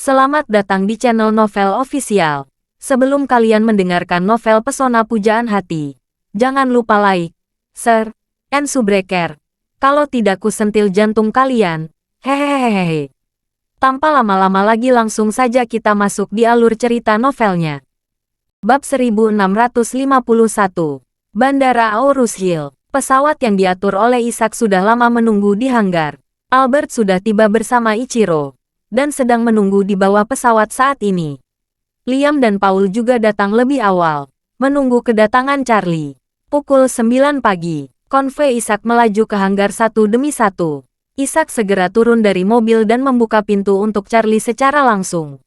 Selamat datang di channel Novel Official. Sebelum kalian mendengarkan novel Pesona Pujaan Hati, jangan lupa like, share, and subscribe. Kalau tidak ku sentil jantung kalian. Hehehehe. Tanpa lama-lama lagi langsung saja kita masuk di alur cerita novelnya. Bab 1651. Bandara Aurus Hill. Pesawat yang diatur oleh Isaac sudah lama menunggu di hanggar. Albert sudah tiba bersama Ichiro dan sedang menunggu di bawah pesawat saat ini. Liam dan Paul juga datang lebih awal, menunggu kedatangan Charlie. Pukul 9 pagi, konvoi Isaac melaju ke hanggar satu demi satu. Isaac segera turun dari mobil dan membuka pintu untuk Charlie secara langsung.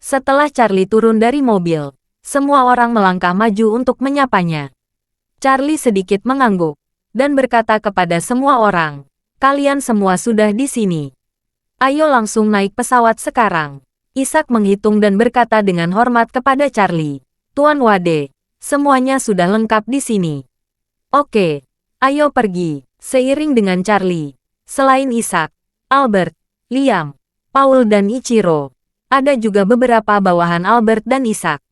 Setelah Charlie turun dari mobil, semua orang melangkah maju untuk menyapanya. Charlie sedikit mengangguk dan berkata kepada semua orang, "Kalian semua sudah di sini. Ayo langsung naik pesawat sekarang." Isaac menghitung dan berkata dengan hormat kepada Charlie, "Tuan Wade, semuanya sudah lengkap di sini. Oke, ayo pergi." Seiring dengan Charlie, selain Isaac, Albert, Liam, Paul dan Ichiro, ada juga beberapa bawahan Albert dan Isaac.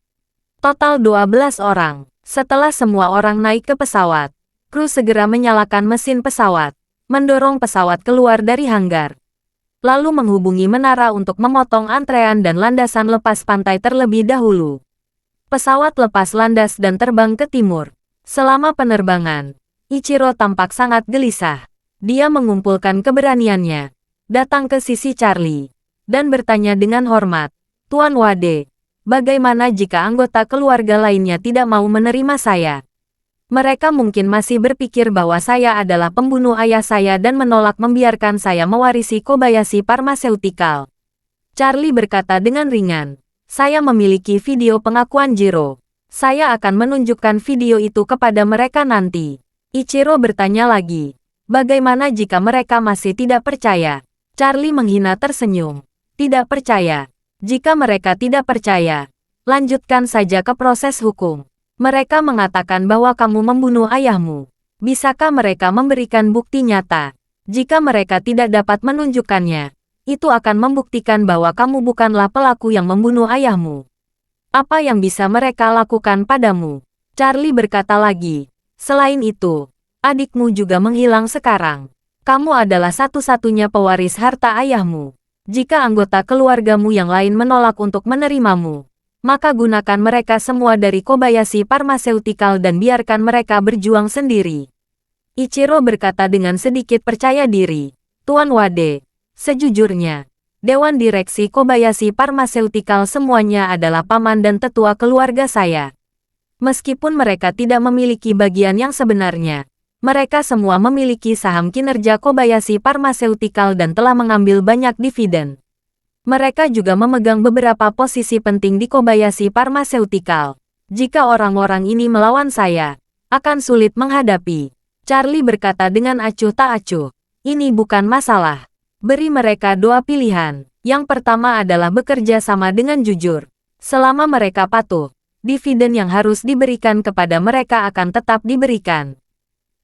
Total 12 orang. Setelah semua orang naik ke pesawat, kru segera menyalakan mesin pesawat, mendorong pesawat keluar dari hanggar, lalu menghubungi menara untuk memotong antrean dan landasan lepas pantai terlebih dahulu. Pesawat lepas landas dan terbang ke timur. Selama penerbangan, Ichiro tampak sangat gelisah. Dia mengumpulkan keberaniannya, datang ke sisi Charlie, dan bertanya dengan hormat, "Tuan Wade, bagaimana jika anggota keluarga lainnya tidak mau menerima saya? Mereka mungkin masih berpikir bahwa saya adalah pembunuh ayah saya dan menolak membiarkan saya mewarisi Kobayashi Pharmaceutical." Charlie berkata dengan ringan, "Saya memiliki video pengakuan Jiro. Saya akan menunjukkan video itu kepada mereka nanti." Ichiro bertanya lagi, "Bagaimana jika mereka masih tidak percaya?" Charlie menghina tersenyum. "Tidak percaya? Jika mereka tidak percaya, lanjutkan saja ke proses hukum. Mereka mengatakan bahwa kamu membunuh ayahmu. Bisakah mereka memberikan bukti nyata? Jika mereka tidak dapat menunjukkannya, itu akan membuktikan bahwa kamu bukanlah pelaku yang membunuh ayahmu. Apa yang bisa mereka lakukan padamu?" Charlie berkata lagi, "Selain itu, adikmu juga menghilang sekarang. Kamu adalah satu-satunya pewaris harta ayahmu. Jika anggota keluargamu yang lain menolak untuk menerimamu, maka gunakan mereka semua dari Kobayashi Pharmaceutical dan biarkan mereka berjuang sendiri." Ichiro berkata dengan sedikit percaya diri, "Tuan Wade, sejujurnya, Dewan Direksi Kobayashi Pharmaceutical semuanya adalah paman dan tetua keluarga saya. Meskipun mereka tidak memiliki bagian yang sebenarnya, mereka semua memiliki saham kinerja Kobayashi Pharmaceutical dan telah mengambil banyak dividen. Mereka juga memegang beberapa posisi penting di Kobayashi Pharmaceutical. Jika orang-orang ini melawan saya, akan sulit menghadapi." Charlie berkata dengan acuh tak acuh, "Ini bukan masalah. Beri mereka dua pilihan. Yang pertama adalah bekerja sama dengan jujur. Selama mereka patuh, dividen yang harus diberikan kepada mereka akan tetap diberikan.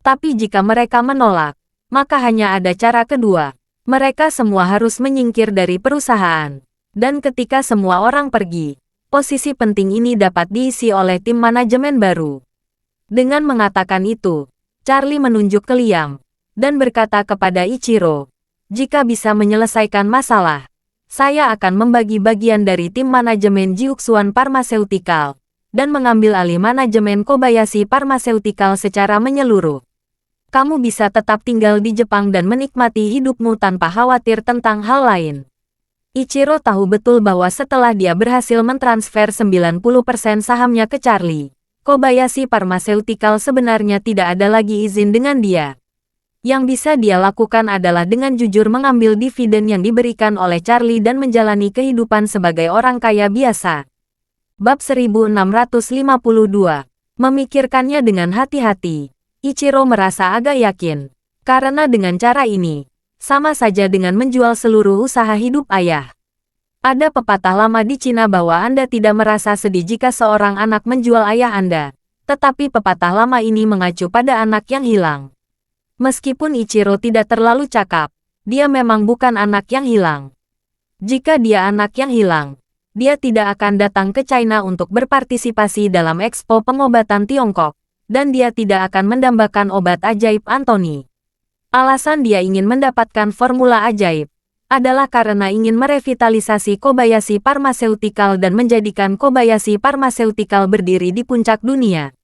Tapi jika mereka menolak, maka hanya ada cara kedua. Mereka semua harus menyingkir dari perusahaan. Dan ketika semua orang pergi, posisi penting ini dapat diisi oleh tim manajemen baru." Dengan mengatakan itu, Charlie menunjuk ke Liam dan berkata kepada Ichiro, "Jika bisa menyelesaikan masalah, saya akan membagi bagian dari tim manajemen Jiuxuan Pharmaceutical dan mengambil alih manajemen Kobayashi Pharmaceutical secara menyeluruh. Kamu bisa tetap tinggal di Jepang dan menikmati hidupmu tanpa khawatir tentang hal lain." Ichiro tahu betul bahwa setelah dia berhasil mentransfer 90% sahamnya ke Charlie, Kobayashi Pharmaceutical sebenarnya tidak ada lagi izin dengan dia. Yang bisa dia lakukan adalah dengan jujur mengambil dividen yang diberikan oleh Charlie dan menjalani kehidupan sebagai orang kaya biasa. Bab 1652. Memikirkannya dengan hati-hati. Ichiro merasa agak yakin, karena dengan cara ini, sama saja dengan menjual seluruh usaha hidup ayah. Ada pepatah lama di Cina bahwa Anda tidak merasa sedih jika seorang anak menjual ayah Anda, tetapi pepatah lama ini mengacu pada anak yang hilang. Meskipun Ichiro tidak terlalu cakap, dia memang bukan anak yang hilang. Jika dia anak yang hilang, dia tidak akan datang ke China untuk berpartisipasi dalam Expo Pengobatan Tiongkok, dan dia tidak akan mendambakan obat ajaib Anthony. Alasan dia ingin mendapatkan formula ajaib adalah karena ingin merevitalisasi Kobayashi Pharmaceutical dan menjadikan Kobayashi Pharmaceutical berdiri di puncak dunia.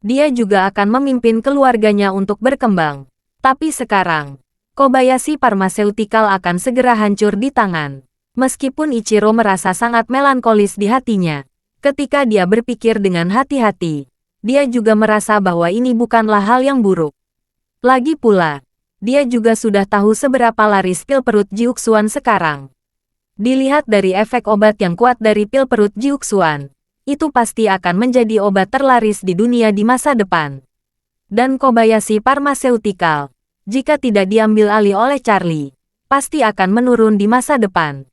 Dia juga akan memimpin keluarganya untuk berkembang. Tapi sekarang, Kobayashi Pharmaceutical akan segera hancur di tangan. Meskipun Ichiro merasa sangat melankolis di hatinya, ketika dia berpikir dengan hati-hati, dia juga merasa bahwa ini bukanlah hal yang buruk. Lagi pula, dia juga sudah tahu seberapa laris pil perut Jiuxuan sekarang. Dilihat dari efek obat yang kuat dari pil perut Jiuxuan, itu pasti akan menjadi obat terlaris di dunia di masa depan. Dan Kobayashi Pharmaceutical, jika tidak diambil alih oleh Charlie, pasti akan menurun di masa depan.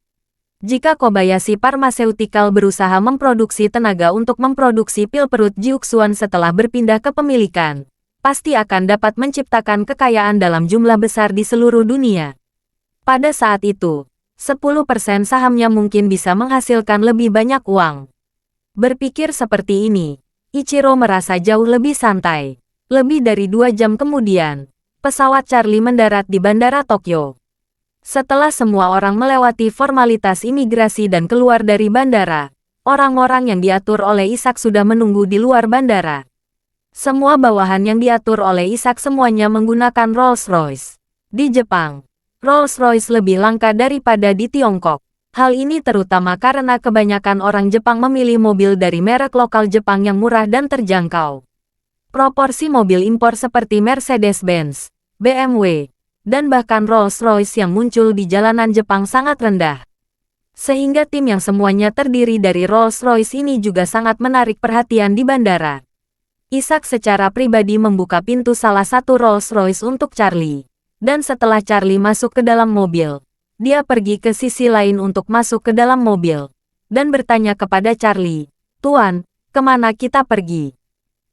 Jika Kobayashi Pharmaceutical berusaha memproduksi tenaga untuk memproduksi pil perut Jiuxuan setelah berpindah kepemilikan, pasti akan dapat menciptakan kekayaan dalam jumlah besar di seluruh dunia. Pada saat itu, 10% sahamnya mungkin bisa menghasilkan lebih banyak uang. Berpikir seperti ini, Ichiro merasa jauh lebih santai. Lebih dari 2 jam kemudian, pesawat Charlie mendarat di Bandara Tokyo. Setelah semua orang melewati formalitas imigrasi dan keluar dari bandara, orang-orang yang diatur oleh Isaac sudah menunggu di luar bandara. Semua bawahan yang diatur oleh Isaac semuanya menggunakan Rolls-Royce. Di Jepang, Rolls-Royce lebih langka daripada di Tiongkok. Hal ini terutama karena kebanyakan orang Jepang memilih mobil dari merek lokal Jepang yang murah dan terjangkau. Proporsi mobil impor seperti Mercedes-Benz, BMW, dan bahkan Rolls-Royce yang muncul di jalanan Jepang sangat rendah. Sehingga tim yang semuanya terdiri dari Rolls-Royce ini juga sangat menarik perhatian di bandara. Isaac secara pribadi membuka pintu salah satu Rolls-Royce untuk Charlie. Dan setelah Charlie masuk ke dalam mobil, dia pergi ke sisi lain untuk masuk ke dalam mobil, dan bertanya kepada Charlie, "Tuan, kemana kita pergi?"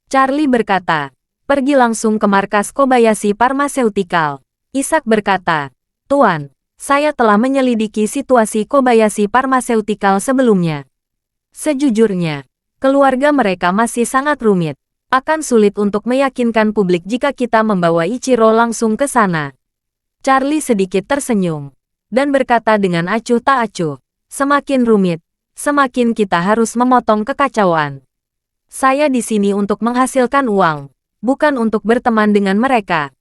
Charlie berkata, "Pergi langsung ke markas Kobayashi Pharmaceutical." Isaac berkata, "Tuan, saya telah menyelidiki situasi Kobayashi Pharmaceutical sebelumnya. Sejujurnya, keluarga mereka masih sangat rumit. Akan sulit untuk meyakinkan publik jika kita membawa Ichiro langsung ke sana." Charlie sedikit tersenyum dan berkata dengan acuh tak acuh, "Semakin rumit, semakin kita harus memotong kekacauan. Saya di sini untuk menghasilkan uang, bukan untuk berteman dengan mereka.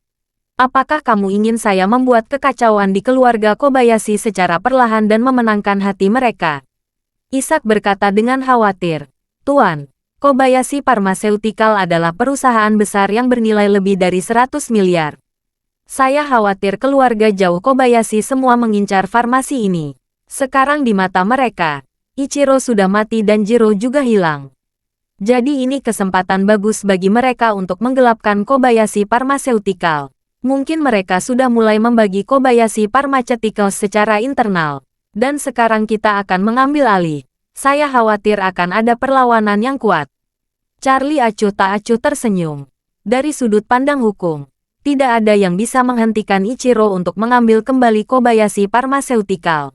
Apakah kamu ingin saya membuat kekacauan di keluarga Kobayashi secara perlahan dan memenangkan hati mereka?" Isaac berkata dengan khawatir, "Tuan, Kobayashi Pharmaceutical adalah perusahaan besar yang bernilai lebih dari 100 miliar. Saya khawatir keluarga jauh Kobayashi semua mengincar farmasi ini. Sekarang di mata mereka, Ichiro sudah mati dan Jiro juga hilang. Jadi ini kesempatan bagus bagi mereka untuk menggelapkan Kobayashi Pharmaceutical. Mungkin mereka sudah mulai membagi Kobayashi Pharmaceutical secara internal. Dan sekarang kita akan mengambil alih. Saya khawatir akan ada perlawanan yang kuat." Charlie acuh tak acuh tersenyum. Dari sudut pandang hukum, tidak ada yang bisa menghentikan Ichiro untuk mengambil kembali Kobayashi Pharmaceutical.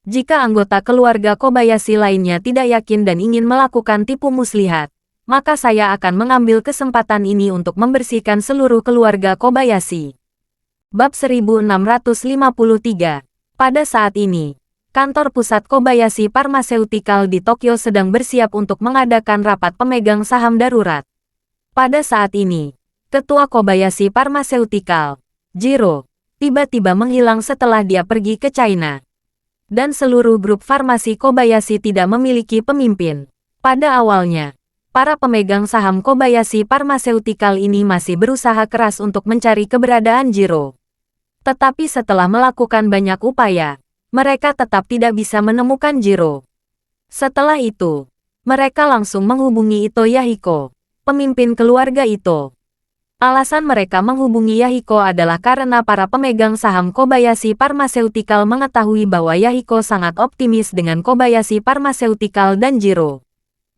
Jika anggota keluarga Kobayashi lainnya tidak yakin dan ingin melakukan tipu muslihat, maka saya akan mengambil kesempatan ini untuk membersihkan seluruh keluarga Kobayashi. Bab 1653. Pada saat ini, kantor pusat Kobayashi Pharmaceutical di Tokyo sedang bersiap untuk mengadakan rapat pemegang saham darurat. Pada saat ini, Ketua Kobayashi Pharmaceutical, Jiro, tiba-tiba menghilang setelah dia pergi ke China. Dan seluruh grup farmasi Kobayashi tidak memiliki pemimpin. Pada awalnya, para pemegang saham Kobayashi Pharmaceutical ini masih berusaha keras untuk mencari keberadaan Jiro. Tetapi setelah melakukan banyak upaya, mereka tetap tidak bisa menemukan Jiro. Setelah itu, mereka langsung menghubungi Ito Yahiko, pemimpin keluarga Ito. Alasan mereka menghubungi Yahiko adalah karena para pemegang saham Kobayashi Pharmaceutical mengetahui bahwa Yahiko sangat optimis dengan Kobayashi Pharmaceutical dan Jiro.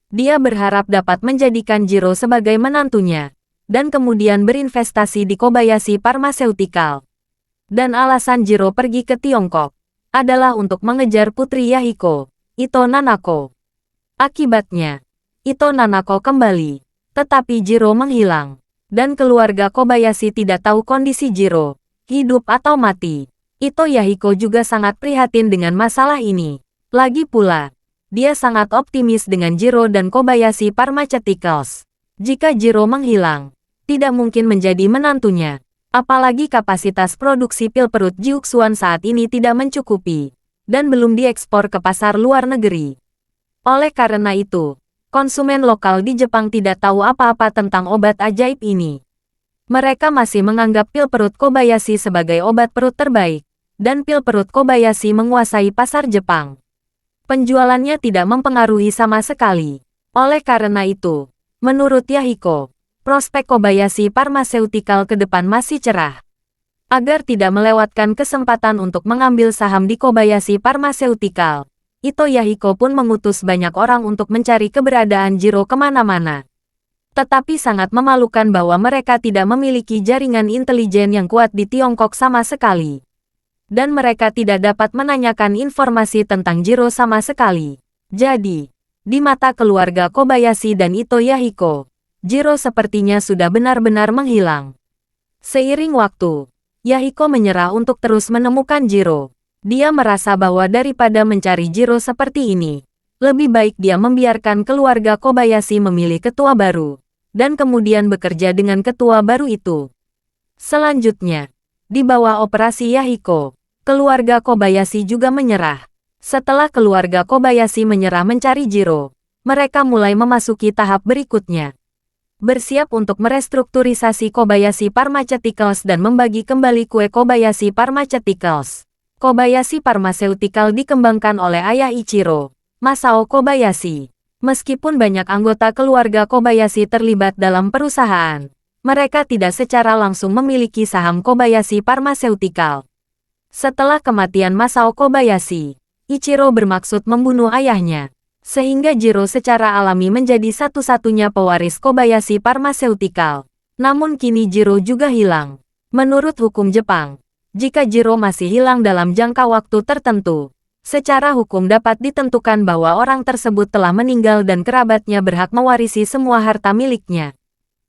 Dia berharap dapat menjadikan Jiro sebagai menantunya, dan kemudian berinvestasi di Kobayashi Pharmaceutical. Dan alasan Jiro pergi ke Tiongkok adalah untuk mengejar Putri Yahiko, Ito Nanako. Akibatnya, Ito Nanako kembali, tetapi Jiro menghilang. Dan keluarga Kobayashi tidak tahu kondisi Jiro, hidup atau mati. Ito Yahiko juga sangat prihatin dengan masalah ini. Lagi pula, dia sangat optimis dengan Jiro dan Kobayashi Pharmaceuticals. Jika Jiro menghilang, tidak mungkin menjadi menantunya. Apalagi kapasitas produksi pil perut Jiuxuan saat ini tidak mencukupi, dan belum diekspor ke pasar luar negeri. Oleh karena itu, konsumen lokal di Jepang tidak tahu apa-apa tentang obat ajaib ini. Mereka masih menganggap pil perut Kobayashi sebagai obat perut terbaik, dan pil perut Kobayashi menguasai pasar Jepang. Penjualannya tidak mempengaruhi sama sekali. Oleh karena itu, menurut Yahiko, prospek Kobayashi Pharmaceutical ke depan masih cerah. Agar tidak melewatkan kesempatan untuk mengambil saham di Kobayashi Pharmaceutical, Ito Yahiko pun mengutus banyak orang untuk mencari keberadaan Jiro kemana-mana. Tetapi sangat memalukan bahwa mereka tidak memiliki jaringan intelijen yang kuat di Tiongkok sama sekali. Dan mereka tidak dapat menanyakan informasi tentang Jiro sama sekali. Jadi, di mata keluarga Kobayashi dan Ito Yahiko, Jiro sepertinya sudah benar-benar menghilang. Seiring waktu, Yahiko menyerah untuk terus menemukan Jiro. Dia merasa bahwa daripada mencari Jiro seperti ini, lebih baik dia membiarkan keluarga Kobayashi memilih ketua baru, dan kemudian bekerja dengan ketua baru itu. Selanjutnya, di bawah operasi Yahiko, keluarga Kobayashi juga menyerah. Setelah keluarga Kobayashi menyerah mencari Jiro, mereka mulai memasuki tahap berikutnya. Bersiap untuk merestrukturisasi Kobayashi Pharmaceuticals dan membagi kembali kue Kobayashi Pharmaceuticals. Kobayashi Pharmaceutical dikembangkan oleh ayah Ichiro, Masao Kobayashi. Meskipun banyak anggota keluarga Kobayashi terlibat dalam perusahaan, mereka tidak secara langsung memiliki saham Kobayashi Pharmaceutical. Setelah kematian Masao Kobayashi, Ichiro bermaksud membunuh ayahnya, sehingga Jiro secara alami menjadi satu-satunya pewaris Kobayashi Pharmaceutical. Namun kini Jiro juga hilang. Menurut hukum Jepang, jika Jiro masih hilang dalam jangka waktu tertentu, secara hukum dapat ditentukan bahwa orang tersebut telah meninggal dan kerabatnya berhak mewarisi semua harta miliknya.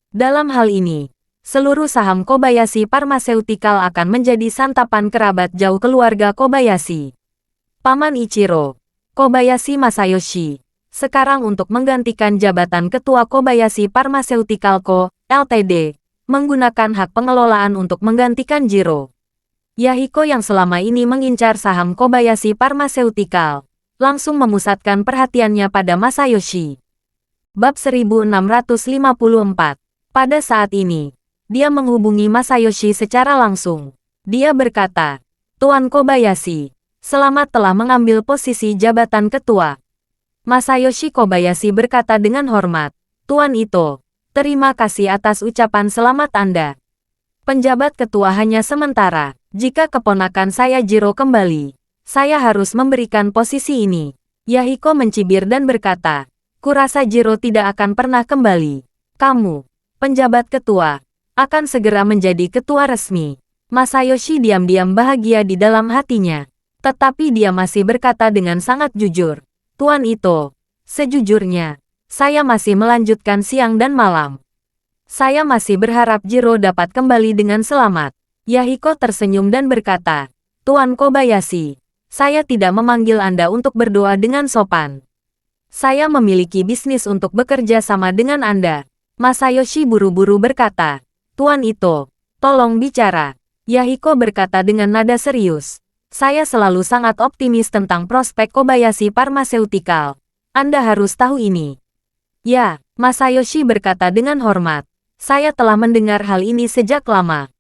Dalam hal ini, seluruh saham Kobayashi Pharmaceutical akan menjadi santapan kerabat jauh keluarga Kobayashi. Paman Ichiro, Kobayashi Masayoshi, sekarang untuk menggantikan jabatan Ketua Kobayashi Pharmaceutical Co., Ltd., menggunakan hak pengelolaan untuk menggantikan Jiro. Yahiko yang selama ini mengincar saham Kobayashi Pharmaceutical, langsung memusatkan perhatiannya pada Masayoshi. Bab 1654. Pada saat ini, dia menghubungi Masayoshi secara langsung. Dia berkata, "Tuan Kobayashi, selamat telah mengambil posisi jabatan ketua." Masayoshi Kobayashi berkata dengan hormat, "Tuan Ito, terima kasih atas ucapan selamat Anda. Penjabat ketua hanya sementara. Jika keponakan saya Jiro kembali, saya harus memberikan posisi ini." Yahiko mencibir dan berkata, "Kurasa Jiro tidak akan pernah kembali. Kamu, penjabat ketua, akan segera menjadi ketua resmi." Masayoshi diam-diam bahagia di dalam hatinya. Tetapi dia masih berkata dengan sangat jujur, "Tuan Ito, sejujurnya, saya masih melanjutkan siang dan malam. Saya masih berharap Jiro dapat kembali dengan selamat." Yahiko tersenyum dan berkata, "Tuan Kobayashi, saya tidak memanggil Anda untuk berdoa dengan sopan. Saya memiliki bisnis untuk bekerja sama dengan Anda." Masayoshi buru-buru berkata, "Tuan Ito, tolong bicara." Yahiko berkata dengan nada serius, "Saya selalu sangat optimis tentang prospek Kobayashi Pharmaceutical. Anda harus tahu ini." "Ya," Masayoshi berkata dengan hormat, "saya telah mendengar hal ini sejak lama.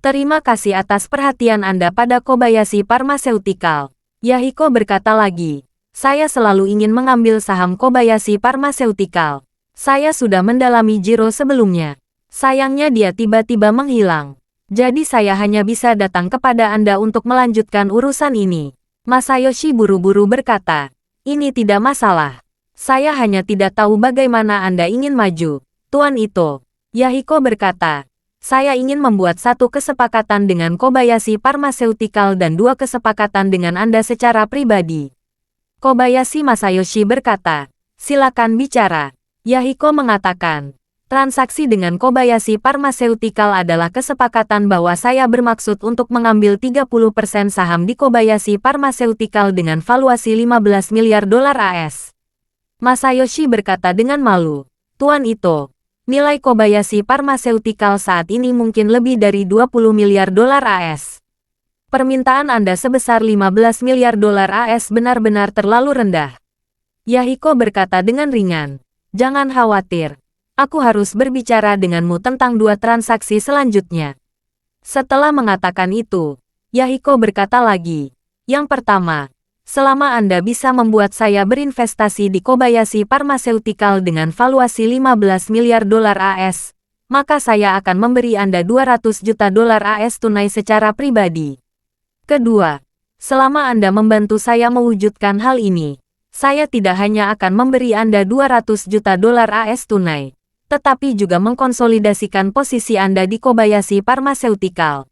Terima kasih atas perhatian Anda pada Kobayashi Pharmaceutical." Yahiko berkata lagi, "Saya selalu ingin mengambil saham Kobayashi Pharmaceutical. Saya sudah mendalami Jiro sebelumnya. Sayangnya dia tiba-tiba menghilang. Jadi saya hanya bisa datang kepada Anda untuk melanjutkan urusan ini." Masayoshi buru-buru berkata, "Ini tidak masalah. Saya hanya tidak tahu bagaimana Anda ingin maju, Tuan Ito." Yahiko berkata, Saya ingin membuat satu kesepakatan dengan Kobayashi Pharmaceutical dan dua kesepakatan dengan Anda secara pribadi. Kobayashi Masayoshi berkata, silakan bicara. Yahiko mengatakan, transaksi dengan Kobayashi Pharmaceutical adalah kesepakatan bahwa saya bermaksud untuk mengambil 30% saham di Kobayashi Pharmaceutical dengan valuasi 15 miliar dolar AS. Masayoshi berkata dengan malu, Tuan Ito, nilai Kobayashi Pharmaceutical saat ini mungkin lebih dari 20 miliar dolar AS. Permintaan Anda sebesar 15 miliar dolar AS benar-benar terlalu rendah. Yahiko berkata dengan ringan, jangan khawatir. Aku harus berbicara denganmu tentang dua transaksi selanjutnya. Setelah mengatakan itu, Yahiko berkata lagi, yang pertama, selama Anda bisa membuat saya berinvestasi di Kobayashi Pharmaceutical dengan valuasi 15 miliar dolar AS, maka saya akan memberi Anda 200 juta dolar AS tunai secara pribadi. Kedua, selama Anda membantu saya mewujudkan hal ini, saya tidak hanya akan memberi Anda 200 juta dolar AS tunai, tetapi juga mengkonsolidasikan posisi Anda di Kobayashi Pharmaceutical.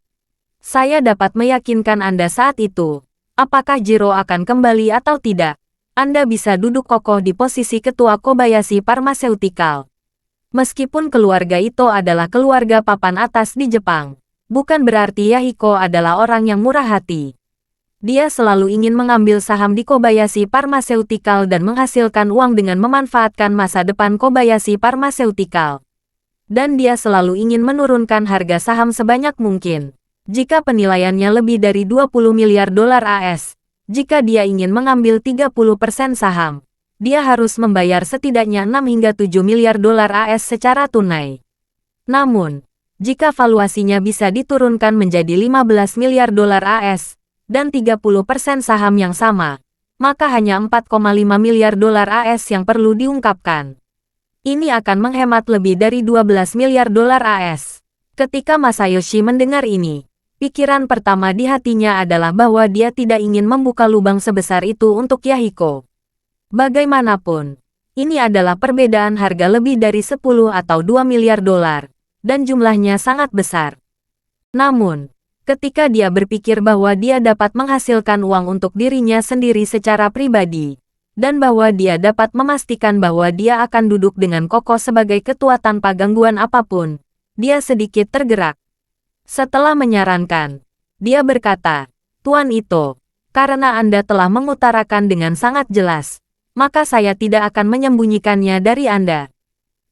Saya dapat meyakinkan Anda saat itu, apakah Jiro akan kembali atau tidak, Anda bisa duduk kokoh di posisi ketua Kobayashi Pharmaceutical. Meskipun keluarga itu adalah keluarga papan atas di Jepang, bukan berarti Yahiko adalah orang yang murah hati. Dia selalu ingin mengambil saham di Kobayashi Pharmaceutical dan menghasilkan uang dengan memanfaatkan masa depan Kobayashi Pharmaceutical. Dan dia selalu ingin menurunkan harga saham sebanyak mungkin. Jika penilaiannya lebih dari 20 miliar dolar AS, jika dia ingin mengambil 30% saham, dia harus membayar setidaknya 6 hingga 7 miliar dolar AS secara tunai. Namun, jika valuasinya bisa diturunkan menjadi 15 miliar dolar AS, dan 30% saham yang sama, maka hanya 4,5 miliar dolar AS yang perlu diungkapkan. Ini akan menghemat lebih dari 12 miliar dolar AS. Ketika Masayoshi mendengar ini, pikiran pertama di hatinya adalah bahwa dia tidak ingin membuka lubang sebesar itu untuk Yahiko. Bagaimanapun, ini adalah perbedaan harga lebih dari 10 atau 2 miliar dolar, dan jumlahnya sangat besar. Namun, ketika dia berpikir bahwa dia dapat menghasilkan uang untuk dirinya sendiri secara pribadi, dan bahwa dia dapat memastikan bahwa dia akan duduk dengan kokoh sebagai ketua tanpa gangguan apapun, dia sedikit tergerak. Setelah menyarankan, dia berkata, Tuan Ito, karena Anda telah mengutarakan dengan sangat jelas, maka saya tidak akan menyembunyikannya dari Anda.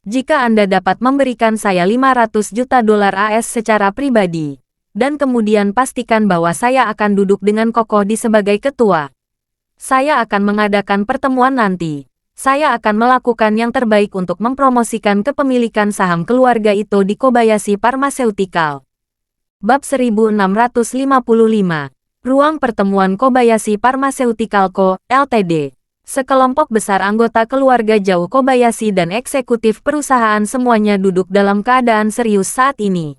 Jika Anda dapat memberikan saya 500 juta dolar AS secara pribadi, dan kemudian pastikan bahwa saya akan duduk dengan kokoh di sebagai ketua, saya akan mengadakan pertemuan nanti. Saya akan melakukan yang terbaik untuk mempromosikan kepemilikan saham keluarga itu di Kobayashi Pharmaceutical. Bab 1655. Ruang Pertemuan Kobayashi Pharmaceutical Co., Ltd. Sekelompok besar anggota keluarga jauh Kobayashi dan eksekutif perusahaan semuanya duduk dalam keadaan serius saat ini.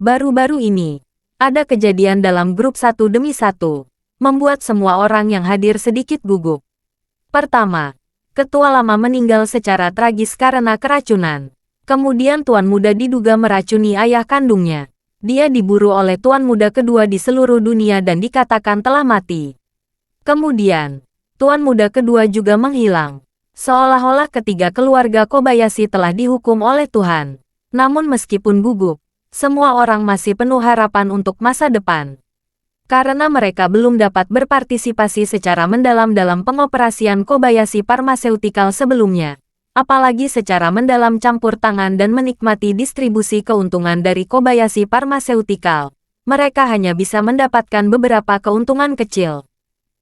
Baru-baru ini, ada kejadian dalam grup satu demi satu, membuat semua orang yang hadir sedikit gugup. Pertama, ketua lama meninggal secara tragis karena keracunan. Kemudian tuan muda diduga meracuni ayah kandungnya. Dia diburu oleh tuan muda kedua di seluruh dunia dan dikatakan telah mati. Kemudian, tuan muda kedua juga menghilang. Seolah-olah ketiga keluarga Kobayashi telah dihukum oleh Tuhan. Namun meskipun gugup, semua orang masih penuh harapan untuk masa depan. Karena mereka belum dapat berpartisipasi secara mendalam dalam pengoperasian Kobayashi Pharmaceutical sebelumnya, apalagi secara mendalam campur tangan dan menikmati distribusi keuntungan dari Kobayashi Pharmaceutical, mereka hanya bisa mendapatkan beberapa keuntungan kecil.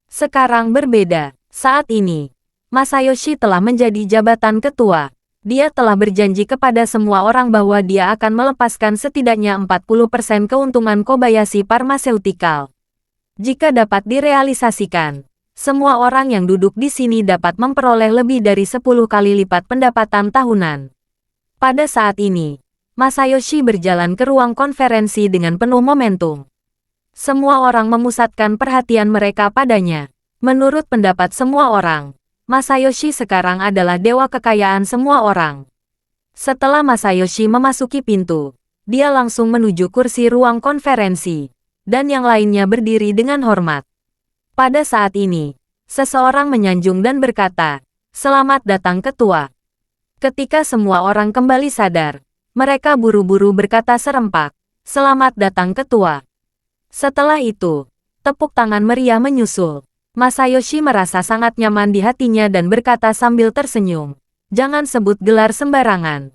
Sekarang berbeda. Saat ini, Masayoshi telah menjadi jabatan ketua. Dia telah berjanji kepada semua orang bahwa dia akan melepaskan setidaknya 40% keuntungan Kobayashi Pharmaceutical. Jika dapat direalisasikan, semua orang yang duduk di sini dapat memperoleh lebih dari 10 kali lipat pendapatan tahunan. Pada saat ini, Masayoshi berjalan ke ruang konferensi dengan penuh momentum. Semua orang memusatkan perhatian mereka padanya. Menurut pendapat semua orang, Masayoshi sekarang adalah dewa kekayaan semua orang. Setelah Masayoshi memasuki pintu, Dia langsung menuju kursi ruang konferensi, dan yang lainnya berdiri dengan hormat. Pada saat ini, seseorang menyanjung dan berkata, "Selamat datang ketua." Ketika semua orang kembali sadar, mereka buru-buru berkata serempak, "Selamat datang ketua." Setelah itu, tepuk tangan meriah menyusul. Masayoshi merasa sangat nyaman di hatinya dan berkata sambil tersenyum, "Jangan sebut gelar sembarangan.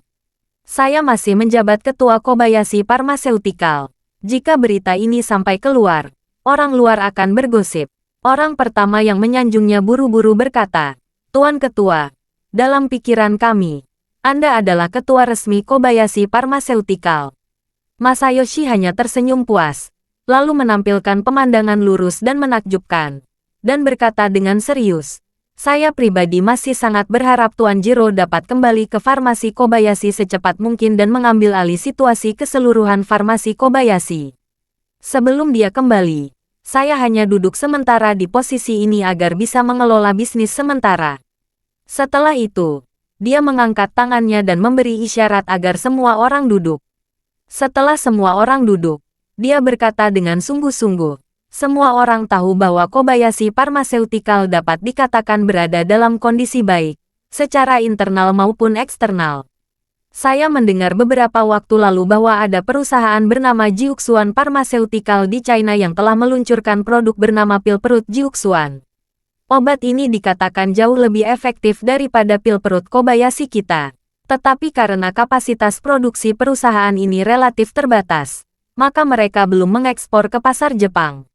Saya masih menjabat ketua Kobayashi Pharmaceutical. Jika berita ini sampai keluar, orang luar akan bergosip." Orang pertama yang menyanjungnya buru-buru berkata, "Tuan Ketua, dalam pikiran kami, Anda adalah ketua resmi Kobayashi Pharmaceutical." Masayoshi hanya tersenyum puas, lalu menampilkan pemandangan lurus dan menakjubkan, dan berkata dengan serius, "Saya pribadi masih sangat berharap Tuan Jiro dapat kembali ke farmasi Kobayashi secepat mungkin dan mengambil alih situasi keseluruhan farmasi Kobayashi. Sebelum dia kembali, saya hanya duduk sementara di posisi ini agar bisa mengelola bisnis sementara." Setelah itu, dia mengangkat tangannya dan memberi isyarat agar semua orang duduk. Setelah semua orang duduk, dia berkata dengan sungguh-sungguh, "Semua orang tahu bahwa Kobayashi Pharmaceutical dapat dikatakan berada dalam kondisi baik, secara internal maupun eksternal. Saya mendengar beberapa waktu lalu bahwa ada perusahaan bernama Jiuxuan Pharmaceutical di China yang telah meluncurkan produk bernama pil perut Jiuxuan. Obat ini dikatakan jauh lebih efektif daripada pil perut Kobayashi kita. Tetapi karena kapasitas produksi perusahaan ini relatif terbatas, maka mereka belum mengekspor ke pasar Jepang."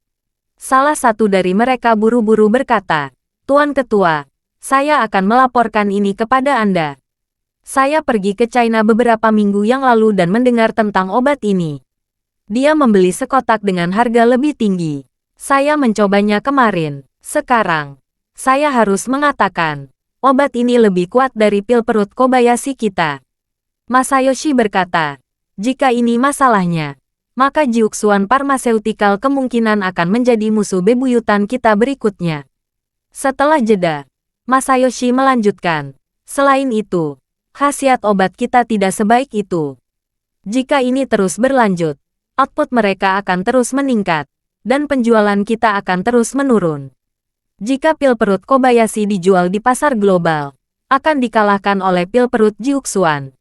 Salah satu dari mereka buru-buru berkata, "Tuan Ketua, saya akan melaporkan ini kepada Anda. Saya pergi ke China beberapa minggu yang lalu dan mendengar tentang obat ini. Dia membeli sekotak dengan harga lebih tinggi. Saya mencobanya kemarin. Sekarang, saya harus mengatakan, obat ini lebih kuat dari pil perut Kobayashi kita." Masayoshi berkata, "Jika ini masalahnya, maka Jiuxuan Pharmaceutical kemungkinan akan menjadi musuh bebuyutan kita berikutnya." Setelah jeda, Masayoshi melanjutkan, "Selain itu, khasiat obat kita tidak sebaik itu. Jika ini terus berlanjut, output mereka akan terus meningkat, dan penjualan kita akan terus menurun. Jika pil perut Kobayashi dijual di pasar global, akan dikalahkan oleh pil perut Jiuxuan.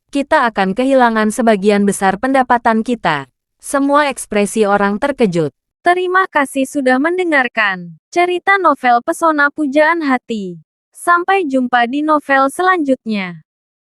Kita akan kehilangan sebagian besar pendapatan kita." Semua ekspresi orang terkejut. Terima kasih sudah mendengarkan cerita novel Pesona Pujaan Hati. Sampai jumpa di novel selanjutnya.